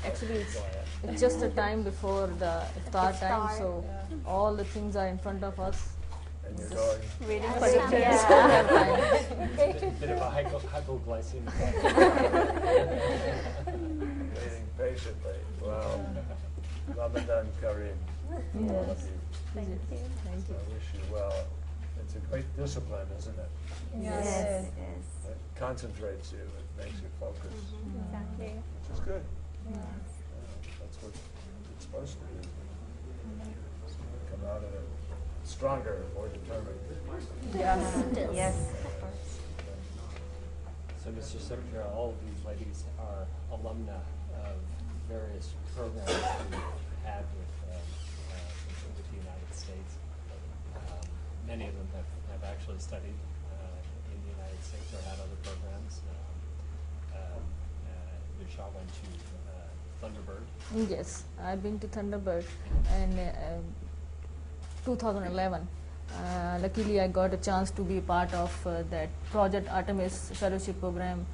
Actually, it's just a time before the iftar time, so all the things are in front of us. And you're going Waiting for Just the have food. time. Bit of a hypoglycemic. waiting patiently. Wow. Ramadan Kareem. to all of Yes. you. Thank you. Thank So you. I wish you well. It's a great discipline, isn't it? Yes. It concentrates you, it makes you focus, Exactly. which is good. Yeah, that's what it's supposed to do. So you come out of it stronger, more determined. Yes. So, Mr. Secretary, all of these ladies are alumna of various programs we've had with the United States. Many of them have actually studied in the United States or had other programs. Vishal went to Thunderbird. Yes, I've been to Thunderbird in 2011. Luckily, I got a chance to be part of that Project Artemis Fellowship Program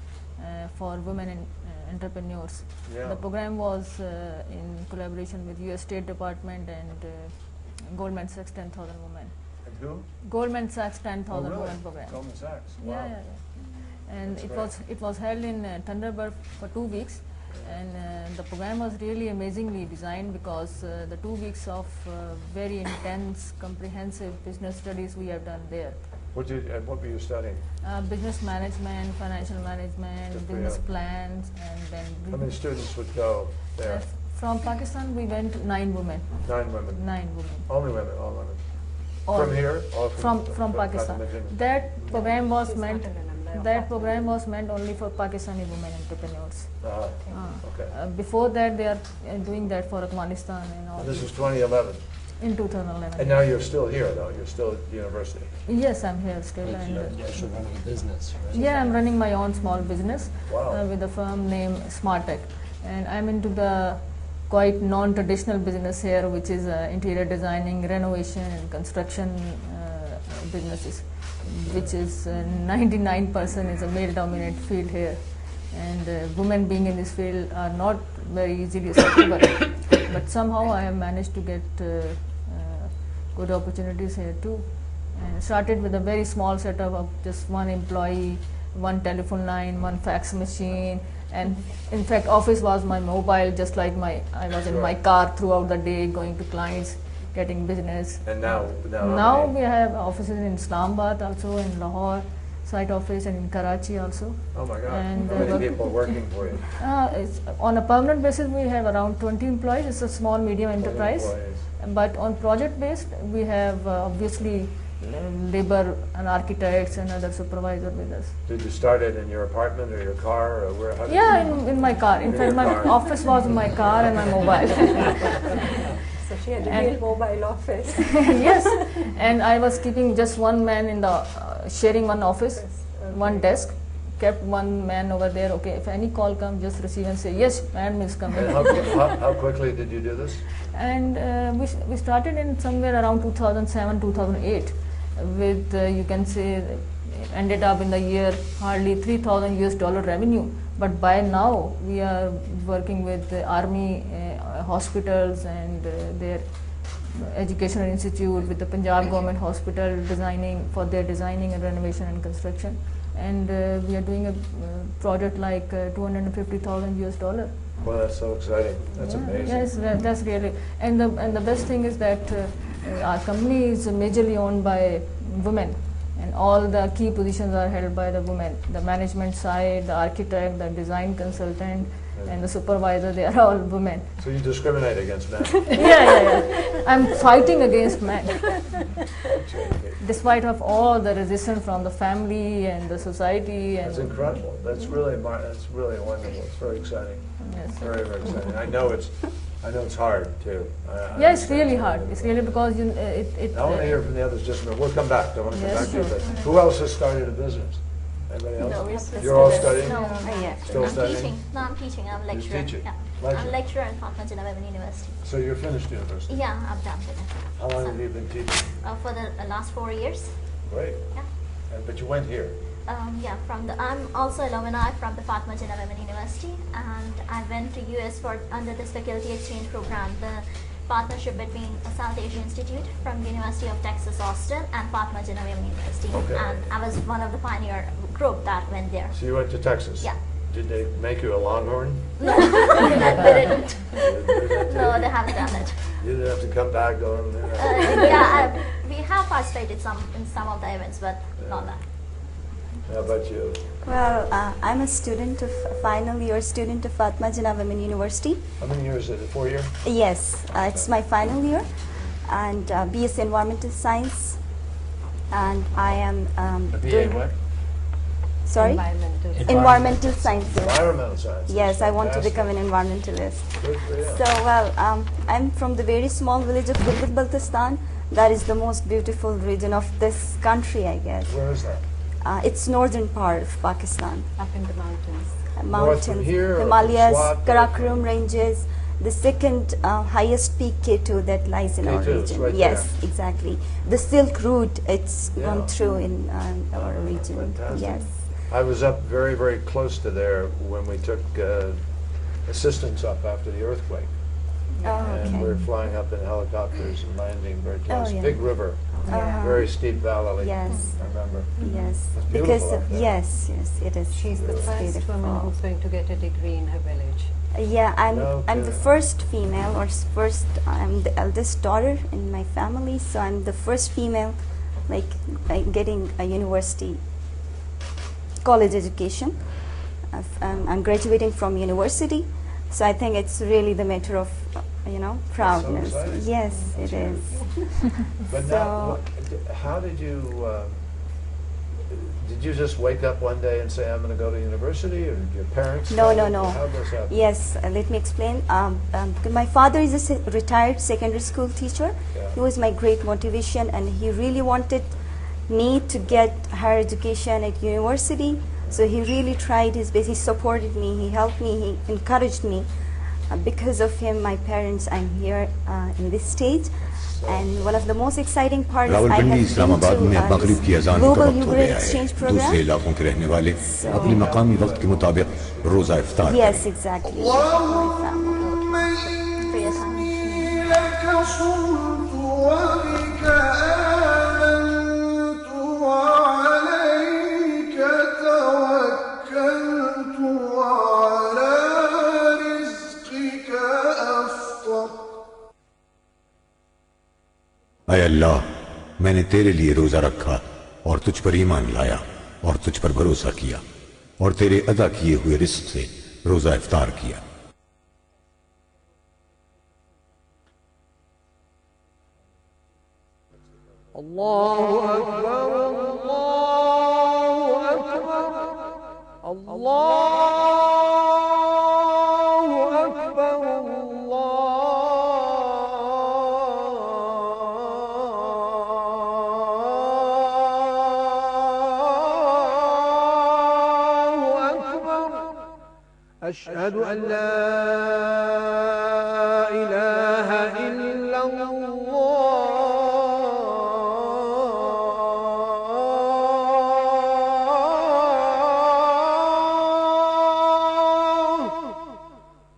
for women entrepreneurs. Yeah. The program was in collaboration with U.S. State Department and Goldman Sachs 10,000 Women. And who? Goldman Sachs 10,000 really? Women program. Goldman Sachs. Wow. Yeah, yeah, yeah. And That's it was held in Thunderbird for 2 weeks, and the program was really amazingly designed because the 2 weeks of very intense, comprehensive business studies we have done there. What were you studying? Business management, financial management, Good for business you. plans, and then How many students would go there? from Pakistan we went 9 women. 9 women. 9 women. Only women, all women. All From here? Or from Pakistan. Pakistan? That program was meant. That program was meant only for Pakistani women entrepreneurs. Okay. Before that, they are doing that for Afghanistan and all. And this was 2011. In 2011. And now you're still here, though. You're still at the university. Yes, I'm here still. You're And, actually running a business, right? yeah, I'm running my own small business Wow. with a firm named SmartTech, and I'm into the quite non-traditional business here, which is interior designing, renovation, and construction businesses, which is 99% is a male-dominated field here, and women being in this field are not very easily acceptable. But somehow I have managed to get good opportunities here too. And started with a very small setup of just 1 employee, 1 telephone line, 1 fax machine, and in fact office was my mobile, just like I was in my car throughout the day going to clients, getting business. And now Now we have offices in Islamabad also, in Lahore site office, and in Karachi also. Oh my God. And, How many people working for you? It's, on a permanent basis we have around 20 employees. It's a small medium 20 enterprise. employees. But on project based we have obviously labor and architects and other supervisors with us. Did you start it in your apartment or your car or where? How did Yeah, you- in my car. In In fact, your my car. office was in my car and my mobile. So she had a And- real mobile office. Yes, and I was keeping just one man in the sharing one office, one desk. Kept one man over there. Okay, if any call comes, just receive and say yes, man is coming. And how quickly did you do this? And we started in somewhere around 2007, 2008 with you can say ended up in the year hardly $3,000 US revenue. But by now we are working with the army hospitals and their educational institute, with the Punjab government hospital designing for their designing and renovation and construction. And we are doing a project like $250,000 US. Well, that's so exciting. That's amazing. Yes, that's really, and the best thing is that our company is majorly owned by women, and all the key positions are held by the women. The management side, the architect, the design consultant, and the supervisor, they are all women. So you discriminate against men? Yeah. I'm fighting against men, despite of all the resistance from the family and the society. And That's incredible. That's really wonderful. It's very exciting. yes. Very, very exciting. I know it's hard too. Yeah, it's really hard. It's really because you I want to hear from the others just a minute. We'll come back. I want to come Yes, back to you. sure. But who else has started a business? Anybody else? No, we're still You're all students. studying? No, Yeah. Still I'm studying? teaching. No, I'm teaching. I'm a lecturer. teaching? Yeah. Lecturer. I'm a lecturer in Conference in Lebanon University. So you're finished university? Yeah, I've done with it. How long So, have you been teaching? for the last 4 years. Great. Yeah. But you went here. Yeah, I'm also alumni from the Fatma Jinnah Women University, and I went to US for under this faculty exchange program, the partnership between South Asia Institute from the University of Texas Austin and Fatma Jinnah Women University, Okay. and I was one of the pioneer group that went there. So you went to Texas? Yeah. Did they make you a Longhorn? They didn't. Did No, they haven't done it. You didn't have to come back going, Yeah, we have participated in some of the events, but not that. How about you? Well, I'm a student of final year student of Fatma Jinnah Women University. How many years is it? 4 year? Yes, it's my final year, and BS Environmental Science, and I am A BA doing. what? Sorry, Environmental. environmental sciences. Environmental science. Yes, I want to Fantastic. become an environmentalist. Good for you. So, well, I'm from the very small village of Gilgit-Baltistan. That is the most beautiful region of this country, I guess. Where is that? It's northern part of Pakistan. Up in the mountains. North from here or from Himalayas, Swat or Karakoram ranges, the second highest peak K2 that lies in our K2, it's region. right Yes, there. exactly. The Silk Route, it's Yeah. gone through in our region. Fantastic. Yes. I was up very, very close to there when we took assistance up after the earthquake. Oh, And we okay. were flying up in helicopters and landing very close. yeah. Big river, Uh-huh. very steep valley. Yes. I remember. Yes. It's Because beautiful up there. yes, it is. She's the It's first beautiful. woman who's going to get a degree in her village. Yeah, I'm the Okay. first female, or first, I'm the eldest daughter in my family, so I'm the first female, like getting a university, college education. I'm graduating from university, so I think it's really the matter of, proudness. exciting. Yes, That's it is. But So- now, how did you just wake up one day and say, I'm going to go to university, or did your parents? No, tell no, you? no. How does that happen? Yes, let me explain. My father is a retired secondary school teacher. Yeah. He was my great motivation, and he really wanted me to get higher education at university. So he really tried his best. He supported me. He helped me. He encouraged me. Because of him, my parents, I'm here in this stage. And one of the most exciting parts, I have Rawalpindi been Islamabad में to मगरिब की अजान global का वक्त हो Uber गया exchange है। program. दूसरे इलाकों के रहने वाले अपने मकामी वक्त के मुताबिक रोजा इफ्तार करें। Yes, exactly. My family. For your time. لك صمت وبك آمنت وعليك توكلت وعلى رزقك أفطر ऐ अल्लाह, मैंने तेरे लिए रोजा रखा और तुझ पर ईमान लाया और तुझ पर भरोसा किया और तेरे अदा किए हुए रिस्क से रोजा इफ्तार किया। أشهد أن لا إله إلا الله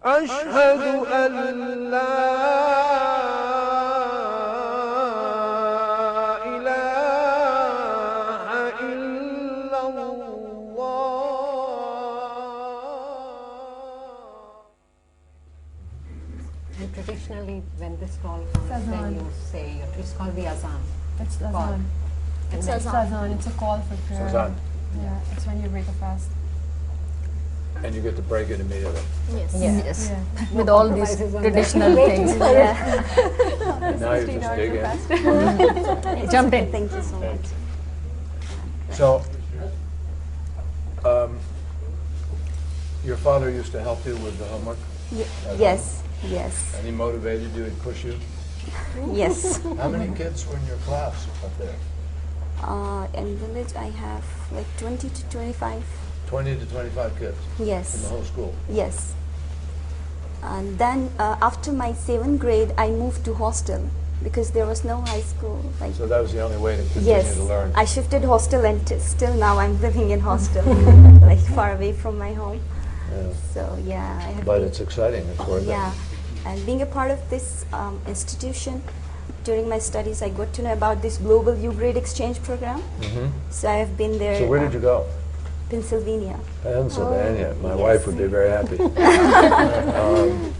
أشهد أن لا إله إلا الله And traditionally, when this call comes, then Azan. you say, it's called the azan. It's Call. azan. It's And It's azan. azan. It's a call for prayer. Azan. Yeah, it's when you break a fast. And you get to break it immediately. Yes. Yes. Yeah. No With all these compromises on that. traditional things. And now you just dig in. Jump in. Thank you so much. So, your father used to help you with the homework? Yes, yes, And he motivated you and pushed you? yes. How many kids were in your class up there? In village, I have like 20 to 25. 20 to 25 kids in the Yes, whole school. yes. And then after my 7th grade, I moved to hostel. because there was no high school. Like, So that was the only way to continue yes, to learn. I shifted hostel, and still now I'm living in hostel, like far away from my home. Yeah. So yeah, I have But been- it's exciting. It's worth yeah, and being a part of this institution during my studies, I got to know about this global U-grade exchange program. it. Hmm. So I have been there. So where did you go? Pennsylvania. Pennsylvania. My yes. wife would be very happy.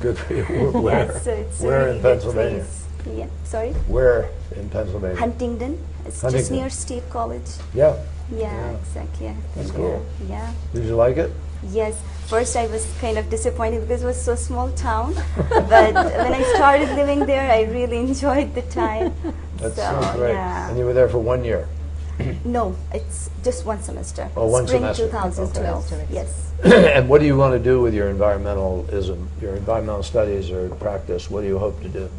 Good for you. Where? Yes, so it's a Where really in good Pennsylvania? place. Yeah, sorry. Where in Pennsylvania? Huntingdon. It's just Huntington. near State College. Yeah. Yeah, Yeah. exactly. Yeah. That's Yeah, cool. Yeah. Did you like it? Yes. First, I was kind of disappointed because it was so small town. But when I started living there, I really enjoyed the time. That's so, so great. Yeah. And you were there for 1 year. No, it's just one semester. Oh, one Spring semester. 2012. Okay. Yes. And what do you want to do with your environmentalism, your environmental studies or practice? What do you hope to do?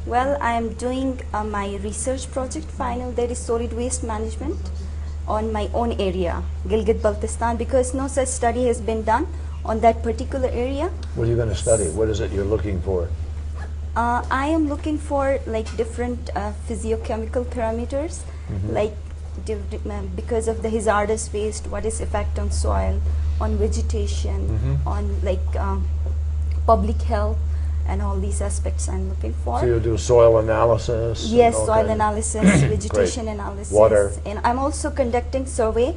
Well, I am doing my research project final, that is solid waste management on my own area, Gilgit-Baltistan, because no such study has been done on that particular area. What are you going to study? What is it you're looking for? I am looking for like different physiochemical parameters, like because of the hazardous waste, what is effect on soil, on vegetation, on like public health, and all these aspects I'm looking for. So you'll do soil analysis? and Yes, all soil kinds of- analysis, vegetation Great. analysis. Water. And I'm also conducting survey,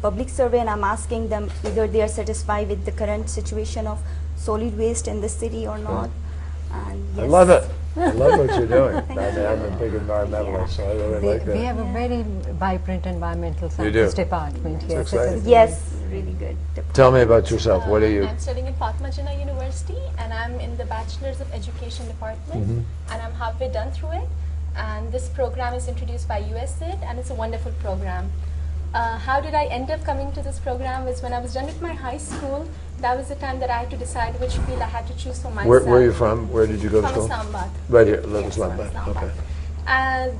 public survey, and I'm asking them either they are satisfied with the current situation of solid waste in the city or not. And I yes. love it. I love what you're doing. Thank I mean, I'm a big environmentalist, so I really like We that. have a very vibrant environmental do? science department. Yes, exciting. it is Yes, really good. Tell me about yourself. What are you? I'm studying in Fatma Jinnah University, and I'm in the Bachelor's of Education department, and I'm halfway done through it. And this program is introduced by USAID, and it's a wonderful program. How did I end up coming to this program is when I was done with my high school, that was the time that I had to decide which field I had to choose for myself. Where are you from? Where did you go to From school? Islamabad. Right here, Little Yes, from Islamabad. Islamabad. Okay.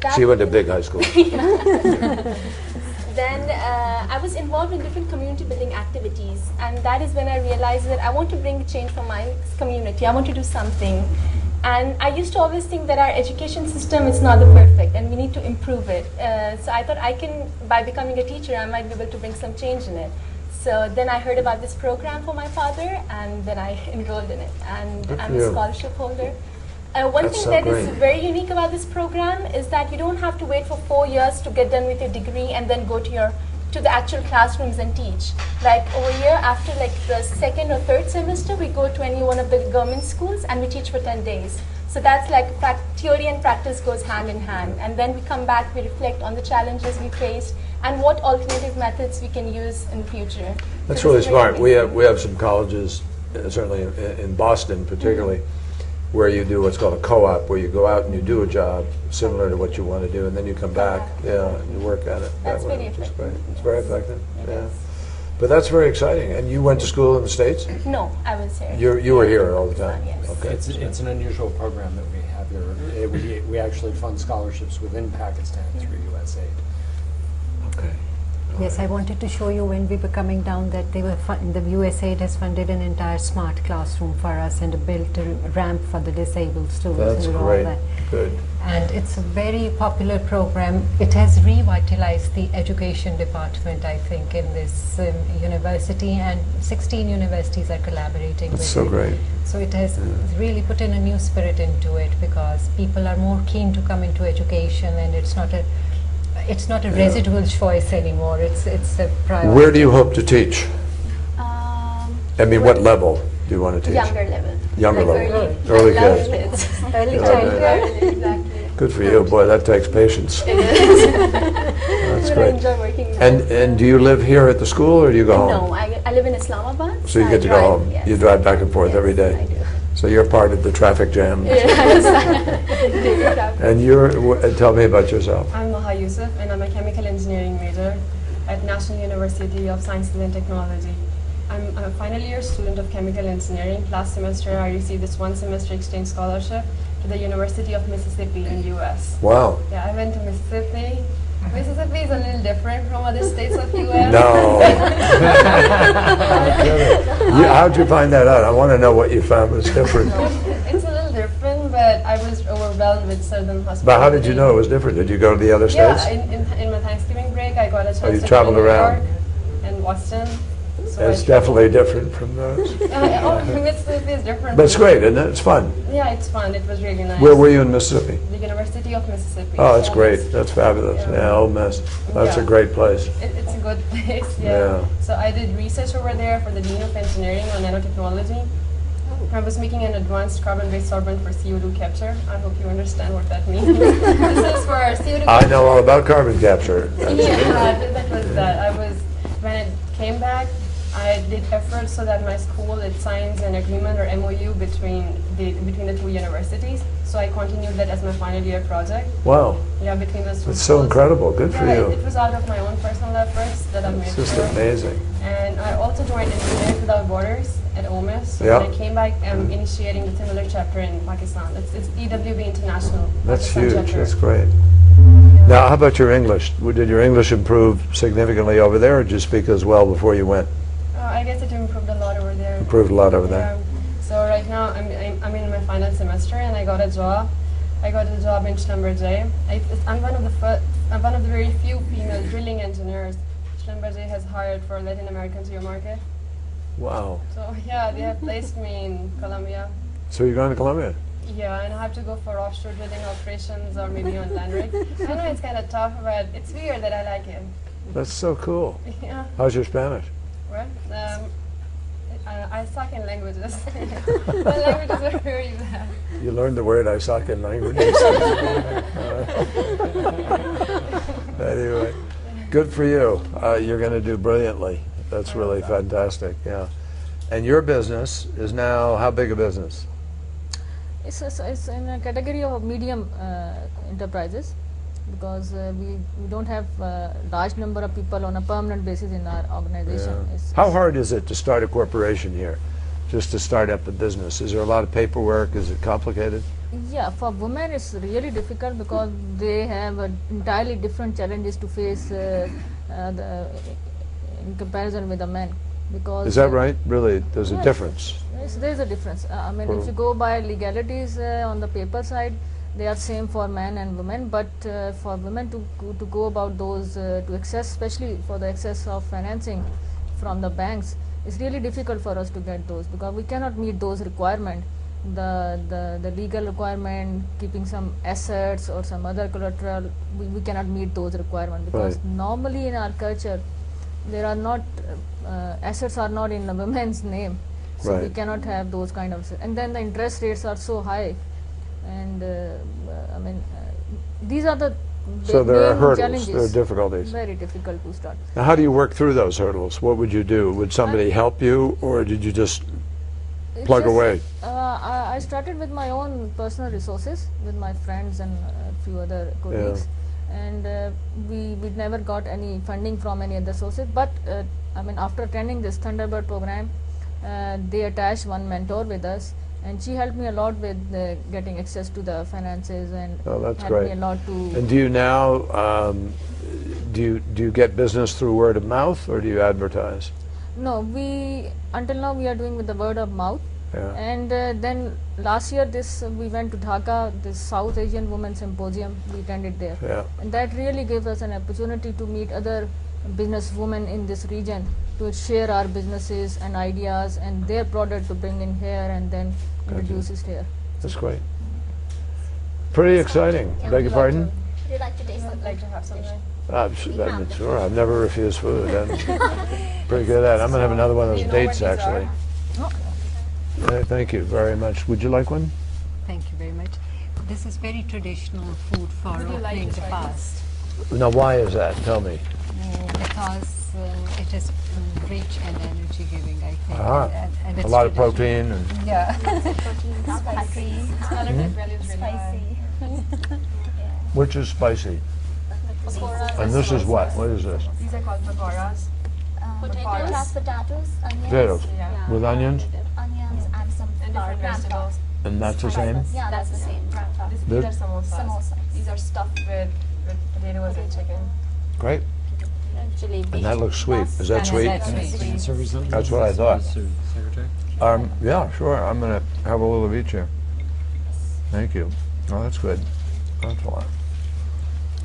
That So you went to big high school. Then I was involved in different community building activities, and that is when I realized that I want to bring change for my community. I want to do something. And I used to always think that our education system is not the perfect and we need to improve it. So I thought I can, by becoming a teacher, I might be able to bring some change in it. So then I heard about this program for my father, and then I enrolled in it. And Good I'm for a you. scholarship holder. One That's thing so that is great. very unique about this program is that you don't have to wait for 4 years to get done with your degree and then go to the actual classrooms and teach. Like over here, after like the second or third semester, we go to any one of the government schools and we teach for 10 days. So that's like theory and practice goes hand in hand. And then we come back, we reflect on the challenges we faced and what alternative methods we can use in the future. That's So really this is very smart. We have some colleges, certainly in Boston particularly, where you do what's called a co-op, where you go out and you do a job similar to what you want to do, and then you come back, and you work at it. That's that way, very which is effective. great. It's very effective. Yeah. But that's very exciting. And you went to school in the States? No, I was here. You were here all the time. Yes. Okay. It's an unusual program that we have here. We actually fund scholarships within Pakistan through USAID. Okay. Yes, I wanted to show you when we were coming down that the USAID has funded an entire smart classroom for us and built a ramp for the disabled students. That's and all great. that. Good. And it's a very popular program. It has revitalized the education department, I think, in this university, and 16 universities are collaborating with That's so it. great. So it has really put in a new spirit into it, because people are more keen to come into education, and it's not a residual choice anymore. It's a priority. Where do you hope to teach? I mean, what level do you want to teach? Younger level. Younger Like level. early Early kids. Early Yeah, childhood. Exactly. Good for you. Boy, that takes patience. It is. That's But I great. enjoy working with And do you live here at the school, or do you go home? No, I live in Islamabad. So you I get to go drive, home. yes. You drive back and forth Yes, every day. I do. So you're part of the traffic jam. Yes. And tell me about yourself. I'm Maha Yusuf, and I'm a chemical engineering major at National University of Sciences and Technology. I'm a final year student of chemical engineering. Last semester, I received this one semester exchange scholarship to the University of Mississippi in US. Wow. Yeah, I went to Mississippi. Mississippi is a little different from other states of US. No. How'd you find that out? I want to know what you found was different. It's a little different, but well with certain hospitals. But how did you know it was different? Did you go to the other states? Yeah, in my Thanksgiving break, I got a chance you to traveled go to New around. York and Boston. So It's definitely different from those. Mississippi is different. But it's great, isn't it? It's fun. Yeah, it's fun. It was really nice. Where were you in Mississippi? The University of Mississippi. Oh, that's Ole great. Miss. That's fabulous. Yeah. Yeah, Ole Miss. That's a Yeah. great place. It's a good place, yeah. Yeah. So I did research over there for the Dean of Engineering on nanotechnology. I was making an advanced carbon-based sorbent for CO2 capture. I hope you understand what that means. This is for CO2 I know all about carbon capture. Yeah, that was that. When it came back, I did efforts so that my school, it signs an agreement or MOU between the two universities. So I continued that as my final year project. Wow. Yeah, between those two It's so schools. incredible. Good for Yeah, you. it was out of my own personal efforts that I made It's just sure. amazing. And I also joined Engineers Without Borders at Ole Miss. So Yeah. when I came back, I'm initiating the similar chapter in Pakistan. It's EWB International. That's Pakistan huge. chapter. That's great. Now, how about your English? Did your English improve significantly over there, or did you speak as well before you went? I guess it improved a lot over there. Improved a lot over there. Yeah. So right now I'm in my final semester and I got a job. I got a job in Schlumberger. I'm one of the very few female drilling engineers Schlumberger has hired for Latin American geo market. Wow. So yeah, they have placed me in Colombia. So you're going to Colombia? Yeah, and I have to go for offshore drilling operations or maybe on land rig. I know it's kind of tough, but it's weird that I like it. That's so cool. Yeah. How's your Spanish? Well, I suck in languages. My languages are very bad. You learned the word I suck in languages. Anyway, good for you. You're going to do brilliantly. That's really fantastic. Yeah. And your business is now how big a business? It's in a category of medium enterprises, because we don't have a large number of people on a permanent basis in our organization. Yeah. It's- How hard is it to start a corporation here? Just to start up a business? Is there a lot of paperwork? Is it complicated? Yeah, for women it's really difficult because they have entirely different challenges to face in comparison with the men. Because Is that right? Really, there's a yes. difference. Yes, there is a difference. I mean, if you go by legalities on the paper side, they are same for men and women. But for women to go about those to access, especially for the access of financing from the banks, it's really difficult for us to get those because we cannot meet those requirements. The legal requirement, keeping some assets or some other collateral, we cannot meet those requirements because Right. normally in our culture, there are not assets are not in the women's name, so we Right. cannot have those kind of. And then the interest rates are so high, and I mean these are the So there are main hurdles, challenges. there are difficulties. Very difficult to start. Now, how do you work through those hurdles? What would you do? Would somebody help you, or did you just It's plug just, away? I started with my own personal resources, with my friends and a few other colleagues, and we never got any funding from any other sources. But I mean, after attending this Thunderbird program, they attached one mentor with us, and she helped me a lot with getting access to the finances and Oh, that's helped great. me a lot to. And do you now, do you get business through word of mouth, or do you advertise? No, until now we are doing with the word of mouth. Yeah. And then last year we went to Dhaka, this South Asian Women Symposium, we attended there. Yeah. And that really gave us an opportunity to meet other business women in this region, to share our businesses and ideas and their product to bring in here and then introduce it here. That's great. Pretty exciting. Beg your pardon? Would you like to taste I'd something? like to have something. Sure, I've never refused food. I'm pretty good at it. I'm going to have another one of those Do you know dates, what these actually. Thank you very much. Would you like one? Thank you very much. This is very traditional food for Would you like opening to the try fast. Now, why is that? Tell me. Because it is rich and energy giving, I think. Ah, and a it's lot of traditional. protein. And Yeah. protein, spicy, Calorific value is really high. spicy. which is spicy? And this is what? What is this? These are called pakoras. Potatoes, mashed potatoes, onions, Potatoes. Yeah. With onions? onions, and some And flour, different gram flour. vegetables. And that's the same? Yeah, that's the same. Gram flour. These This- are samosas. Samosas. These are stuffed with potatoes and chicken. Great. Jalebi. And that looks sweet. Is that sweet? That's sweet. That's what I thought. Secretary? Yeah, sure. I'm going to have a little of each here. Thank you. Oh, that's good. That's a lot.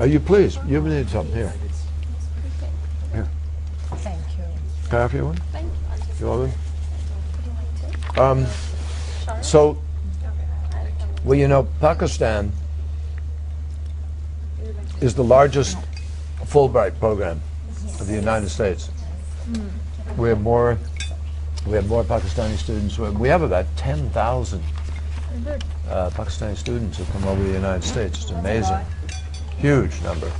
You please, you need something here. Here. Thank you. Can I have you one? Thank you. I'll just- You want one? Would you like to? So, well, you know, Pakistan is the largest Fulbright program of the United States. We have more Pakistani students. We have about 10,000 Pakistani students who come over to the United States. It's amazing. Huge number.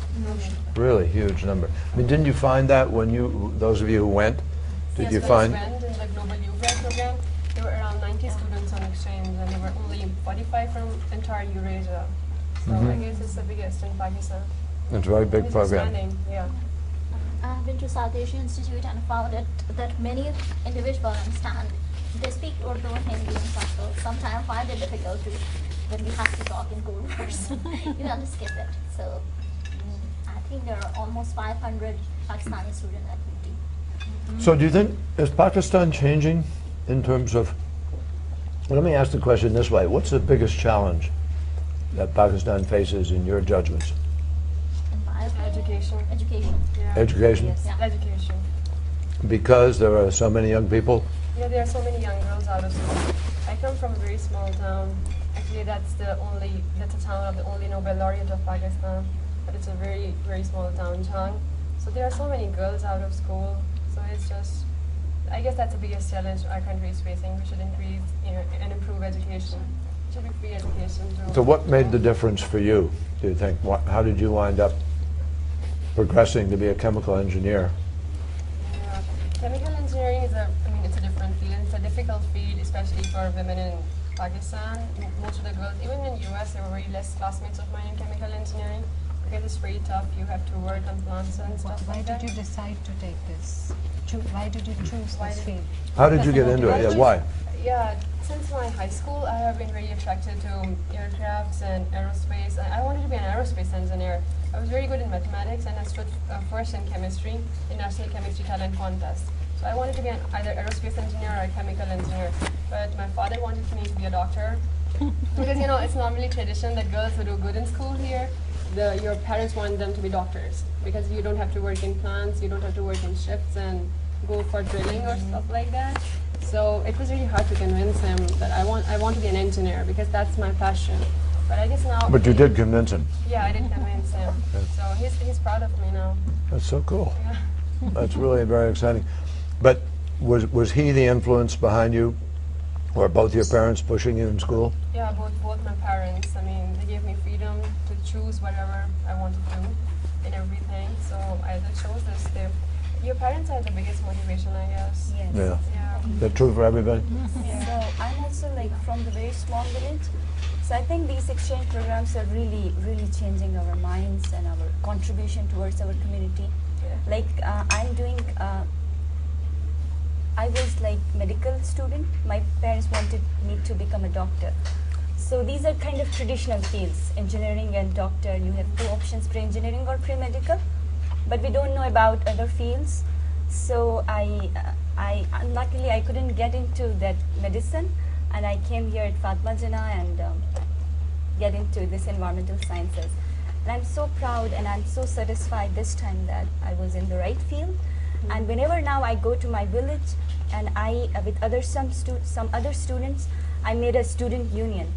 Really huge number. I mean, didn't you find that when you, those of you who went, did Yes, you when find? I went in the Global Youth program, there were around 90 students on exchange, and there were only 45 from entire Eurasia. So I guess it's the biggest in Pakistan. It's a very big It's program. expanding, yeah. I've been to South Asian Institute and found that many individuals understand. They speak Urdu and Hindi and Sanskrit. Sometimes find it difficult to when we have to talk in code words. You have to skip it. So I think there are almost 500 Pakistani students at UT. So do you think, is Pakistan changing in terms of, well, let me ask the question this way. What's the biggest challenge that Pakistan faces in your judgments? In my opinion, Education. Education. Yeah. Education? Yes. Yeah. Education. Because there are so many young people? Yeah, there are so many young girls out of school. I come from a very small town. Actually, that's a town of the only Nobel laureate of Pakistan. But it's a very, very small town, Chang. So there are so many girls out of school. So it's just, I guess that's the biggest challenge our country is facing. We should increase and improve education. It should be free education. So what made the difference for you, do you think? How did you wind up progressing to be a chemical engineer? Yeah. Chemical engineering is it's a different field. It's a difficult field, especially for women in Pakistan. Most of the girls, even in US, there were very less classmates of mine in chemical engineering because it's very tough. You have to work on plants and stuff Why like that. did you decide to take this? Why did you choose Why this did- field? How did you get into it? Yeah, why? Yeah, since my high school, I have been very attracted to aircrafts and aerospace. I wanted to be an aerospace engineer. I was very good in mathematics, and I stood first in chemistry in National Chemistry Talent Contest. So I wanted to be either aerospace engineer or a chemical engineer. But my father wanted me to be a doctor because it's normally tradition that girls who do good in school here, your parents want them to be doctors because you don't have to work in plants, you don't have to work in shifts and go for drilling or stuff like that. So it was really hard to convince him that I want to be an engineer because that's my passion. But I guess now. But you did convince him. Yeah, I did convince him. So he's proud of me now. That's so cool. Yeah. That's really very exciting. But was he the influence behind you, or both your parents pushing you in school? Yeah, both my parents. I mean, they gave me freedom to choose whatever I want to do and everything. So I chose this. Your parents are the biggest motivation, I guess. Yes. Yeah. Yeah. Is that true for everybody? So I'm also like from the very small village. So I think these exchange programs are really, really changing our minds and our contribution towards our community. Yeah. Like I'm doing, I was like medical student. My parents wanted me to become a doctor. So these are kind of traditional fields, engineering and doctor. You have two options, pre-engineering or pre-medical. But we don't know about other fields. So I unluckily I couldn't get into that medicine, and I came here at Fatma Jinnah and get into this environmental sciences. And I'm so proud and I'm so satisfied this time that I was in the right field. And whenever now I go to my village and I, with some other students, I made a student union.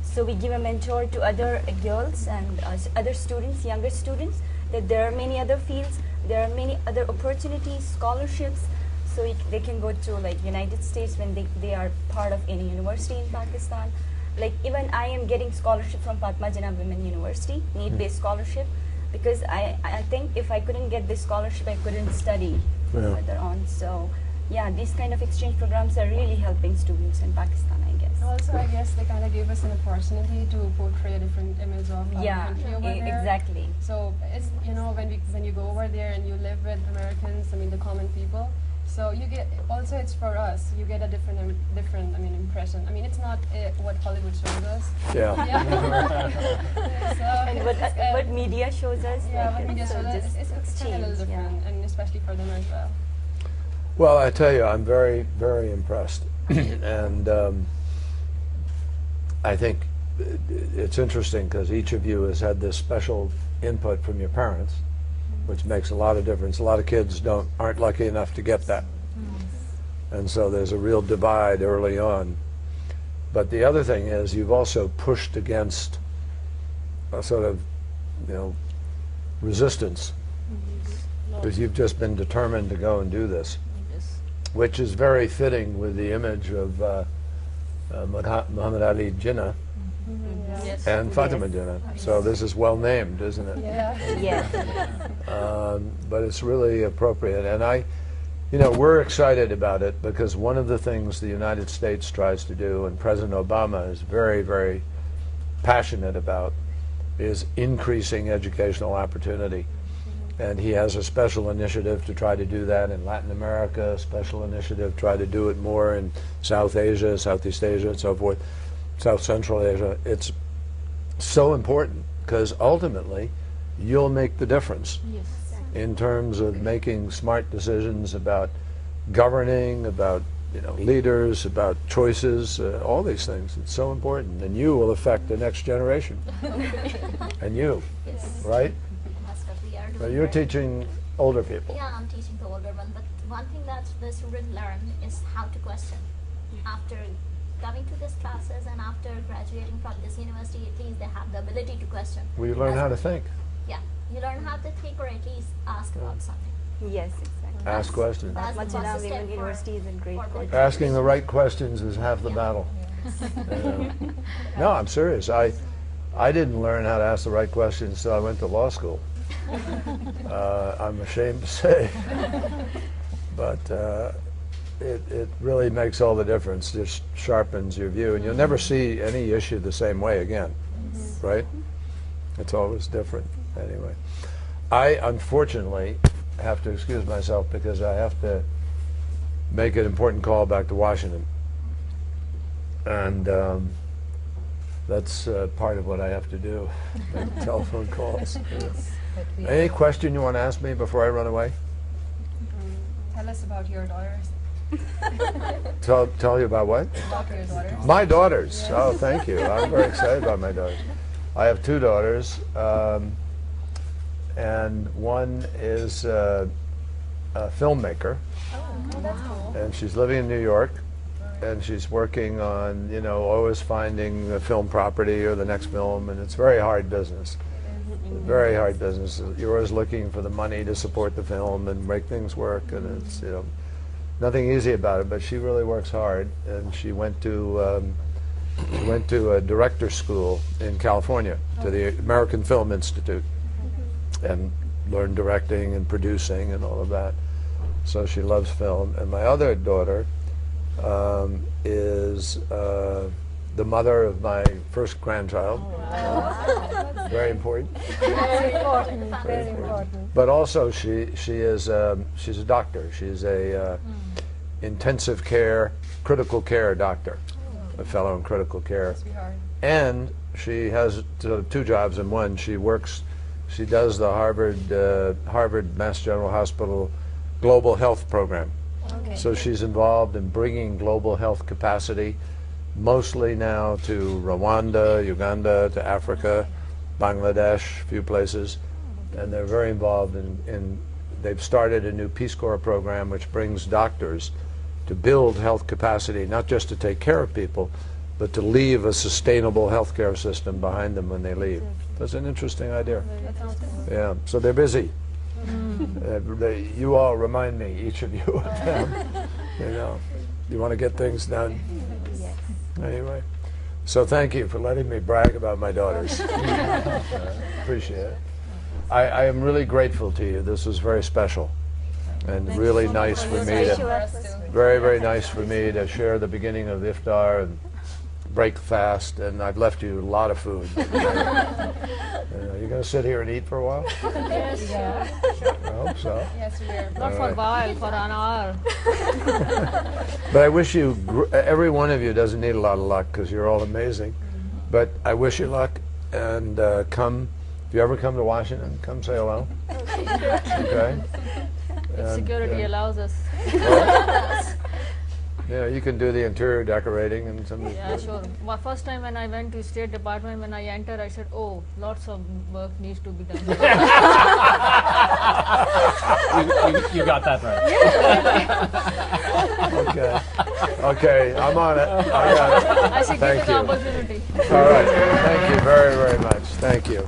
So we give a mentor to other girls and other students, younger students, that there are many other fields, there are many other opportunities, scholarships, so they can go to like United States when they are part of any university in Pakistan. Like even I am getting scholarship from Fatma Jinnah Women University, need-based scholarship, because I think if I couldn't get this scholarship, I couldn't study further on. So yeah, these kind of exchange programs are really helping students in Pakistan, I guess. Also, I guess they kind of gave us an opportunity to portray a different image of our country over there. Exactly. So it's when you go over there and you live with Americans, the common people. So you get also it's for us. You get a different impression. It's not what Hollywood shows us. Yeah. So And what media shows us, yeah, like, what media so shows us, just it's kind of a little change, yeah. different, and especially for them as well. Well, I tell you, I'm very, very impressed. And I think it's interesting because each of you has had this special input from your parents, which makes a lot of difference. A lot of kids aren't lucky enough to get that. And so there's a real divide early on. But the other thing is you've also pushed against a sort of, resistance, because you've just been determined to go and do this, which is very fitting with the image of Muhammad Ali Jinnah Yes. and Fatima Jinnah. So this is well named, isn't it? Yeah. But it's really appropriate. And we're excited about it because one of the things the United States tries to do, and President Obama is very, very passionate about, is increasing educational opportunity. And he has a special initiative to try to do that in Latin America, a special initiative to try to do it more in South Asia, Southeast Asia, and so forth, South Central Asia. It's so important because ultimately you'll make the difference in terms of making smart decisions about governing, about leaders, about choices, all these things. It's so important, and you will affect the next generation. And you, right? That's what we are doing. So you're right? teaching older people. Yeah, I'm teaching the older one, but one thing that the student learn is how to question. After coming to these classes and after graduating from this university, at least they have the ability to question. We learn how to think. Yeah, you learn how to think or at least ask about something. Yes, exactly. Ask questions. That's the Machina first step Women University is a great for college. Asking the right questions is half the battle. No, I'm serious. I didn't learn how to ask the right questions until I went to law school. I'm ashamed to say. But it really makes all the difference. Just sharpens your view. And you'll never see any issue the same way again, right? It's always different. Anyway, I unfortunately have to excuse myself because I have to make an important call back to Washington. And that's part of what I have to do, make telephone calls. Any question you want to ask me before I run away? Tell us about your daughters. Tell you about what? About your daughters. My daughters. Oh, thank you. I'm very excited about my daughters. I have two daughters, and one is a filmmaker, That's cool. and she's living in New York, and she's working on, always finding the film property or the next film, and it's very hard business. Very hard business. You're always looking for the money to support the film and make things work, and it's, nothing easy about it, but she really works hard, and she went to a director's school in California, to the American Film Institute, and learned directing and producing and all of that. So she loves film. And my other daughter is the mother of my first grandchild. Very important. Very important. Very important. But also she's a doctor. She's a intensive care, critical care doctor, a fellow in critical care. And she has two jobs in one. She does the Harvard Mass General Hospital Global Health Program. Okay. So she's involved in bringing global health capacity, mostly now to Rwanda, Uganda, to Africa, Bangladesh, a few places. And they're very involved they've started a new Peace Corps program which brings doctors to build health capacity, not just to take care of people, but to leave a sustainable healthcare system behind them when they leave. That's an interesting idea. Yeah, so they're busy. You all remind me, each of you, of them. You want to get things done. Anyway, so thank you for letting me brag about my daughters. Appreciate it. I am really grateful to you. This was very special and really nice for me to, very, very nice for me to share the beginning of iftar and break fast, and I've left you a lot of food. You're going to sit here and eat for a while? Yes. I hope so. Yes, we are. Not for a while, for an hour. But I wish you, every one of you doesn't need a lot of luck because you're all amazing. But I wish you luck, and if you ever come to Washington, come say hello. Okay? If And, security allows us. Yeah, you can do the interior decorating and some. Yeah, sure. First time when I went to State Department, when I entered, I said, "Oh, lots of work needs to be done." You got that right. Okay. Okay, I'm on it. I got it. I should give Thank it the you. opportunity. All right. Thank you very, very much. Thank you.